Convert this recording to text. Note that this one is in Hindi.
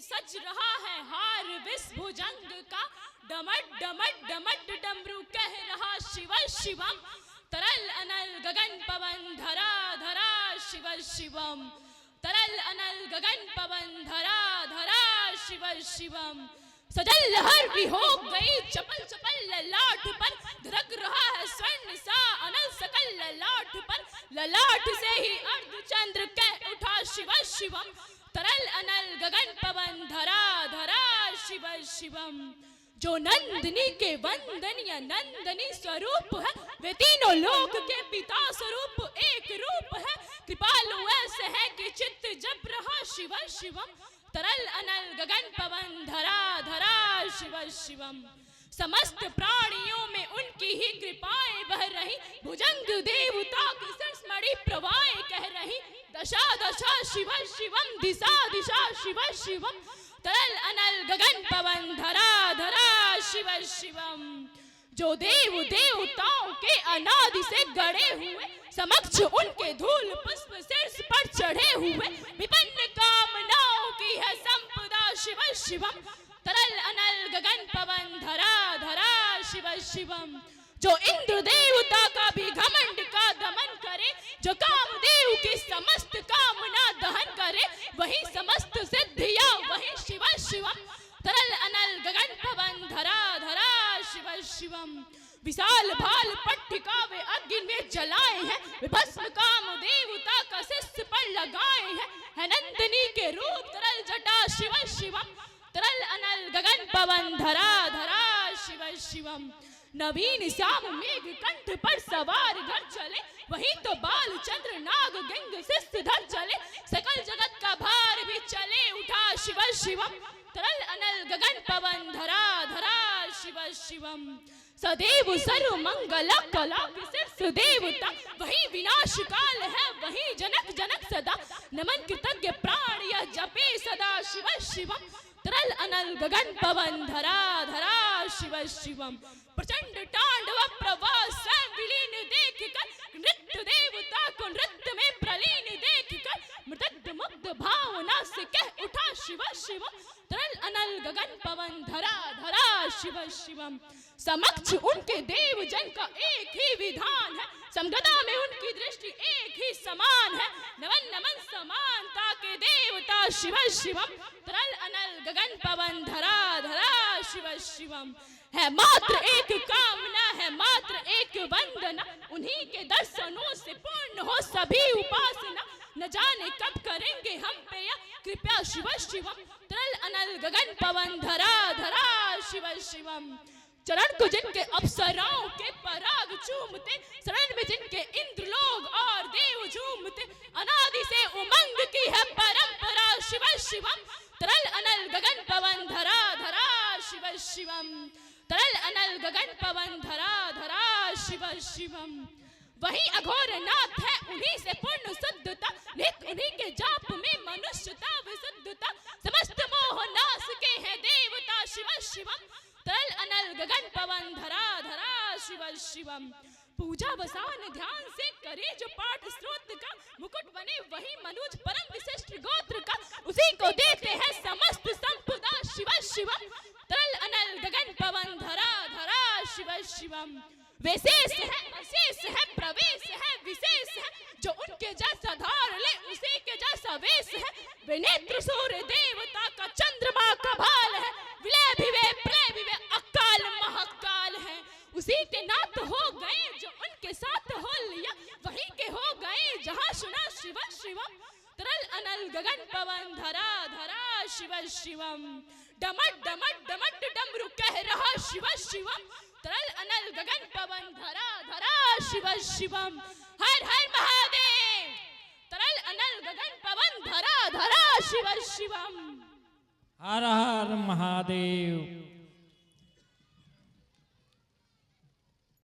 सज रहा है हार विष भुजंग का, डमट डमट डमट डमरू कह रहा शिव शिवम, तरल अनल गगन पवन धरा धरा शिव शिवम, तरल अनल गगन पवन धरा धरा शिव शिवम। सजल लहर भी हो गई चपल चपल ललाट पर, धड़क रहा है स्वर्ण सा अनल सकल ललाट पर, ललाट से ही अर्धचंद्र कह उठा शिव शिवम, तरल अनल गगन पवन धरा धरा शिव शिवम। जो नंदिनी के वंदनीय नंदनी स्वरूप है, वे तीनों लोक के पिता स्वरूप एक रूप है, कृपालु ऐसे है कि चित्त जप रहा शिव शिवम, तरल अनल गगन पवन धरा धरा शिव शिवम। समस्त प्राणियों में उनकी ही कृपाएं बह रही, भुजंग देवता की सरस्मणि प्रवाहें कह रही, दशा दशा शिव शिवम, दिशा दिशा शिव शिवम, तरल अनल गगन पवन धरा धरा शिव शिवम। जो देव देवताओं के अनादि से गड़े हुए, समक्ष उनके धूल पुष्प शीर्ष पर चढ़े हुए, विपन्न कामनाओं की है संपदा शिव शिवम, तरल अनल गगन पवन धरा धरा शिव शिवम। जो इंद्र देवता का भी घमंड का दमन करे, जो कामदेव की समस्त कामना दहन करे, वही समस्त सिद्धियां वही शिव शिवम, तरल अनल गगन पवन धरा धरा शिव शिवम। विशाल भाल पट्टिका वे अग्नि में जलाए हैं, वे भस्म काम देवता का शिष्य पर लगाए हैं, है नंदिनी के रूप तरल जटा शिव शिवम, तरल अनल गगन पवन धरा धरा शिव शिवम। नवीन श्याम मेघ कंठ पर सवार घर चले, वही तो बाल चंद्र नाग गंग शिष्य धर चले, सकल जगत का भार भी चले उठा शिव शिवम, तरल अनल गगन पवन धरा धरा शिव शिवम। सदैव सर्व मंगल कला शीर्ष देवता, वही विनाश काल है वही जनक जनक सदा, नमन कृतज्ञ प्राण यह जपे सदा शिव शिवम, तरल अनल गगन पवन धरा धरा शिव शिवम। प्रचंड तांडव प्रवाह स्वयं विलीन देख कर, नृत्य देवता को नृत्य में प्रलीन देख कर, मृतक मुग्ध भावना से कह उठा शिव शिवम, तरल अनल गगन पवन धरा धरा शिव शिवम। समक्ष उनके देव जन का एक ही विधान है, समगदा में उनकी दृष्टि एक ही समान है, नमन नमन समानता के देवता शिव शिवम, तरल अनल गगन पवन धरा धरा शिव शिवम। है मात्र एक कामना है मात्र एक वंदना, उन्हीं के दर्शनों से पूर्ण हो सभी उपासना, न जाने कब करेंगे हम पे या कृपया शिव शिवम, तरल अनल गगन पवन धरा धरा शिव शिवम। चरण को जिनके अप्सराओं के पराग चूमते, शरण में जिनके इंद्र लोग और देव झूमते, अनादि से उमंग की है परंपरा शिव शिवम, तरल अनल गगन पवन धरा धरा शिव शिवम, तरल अनल गगन पवन धरा धरा शिव शिवम। वही अघोर नाथ है उन्हीं से पूर्ण शुद्धता, नित उन्हीं के जाप में मनुष्यता विशुद्धता, समस्त मोह नाश के है देवता शिव शिवम, तरल अनल गगन पवन धरा धरा शिव शिवम। पूजा वसान ध्यान से करे जो पाठ स्रोत का, मुकुट बने वही मनुज परम विशिष्ट गोत्र का, उसी को देते हैं समस्त संपदा शिव शिवम, तरल अनल गगन पवन धरा धरा शिव शिवम। विशेष है अशेष है प्रवेश है विशेष है, जो उनके जैसा धार ले उसी के जैसा वेश है, वे नेत्र सूर्य देवता का चंद्रमा का भाल है, विलय भी वे प्रलय भी वे अकाल महाकाल है, उसी के नाथ हो गए जो उनके साथ हो लिया, वही के हो गए जहाँ सुना शिव शिवम, तरल अनल गगन पवन धरा धरा शिव शिवम। डमट डमट डमट डमरू कह रहा शिव शिवम, तरल अनल गगन पवन धरा धरा शिव शिवम। हर हर महादेव, तरल अनल गगन पवन धरा धरा शिव शिवम। हर हर महादेव।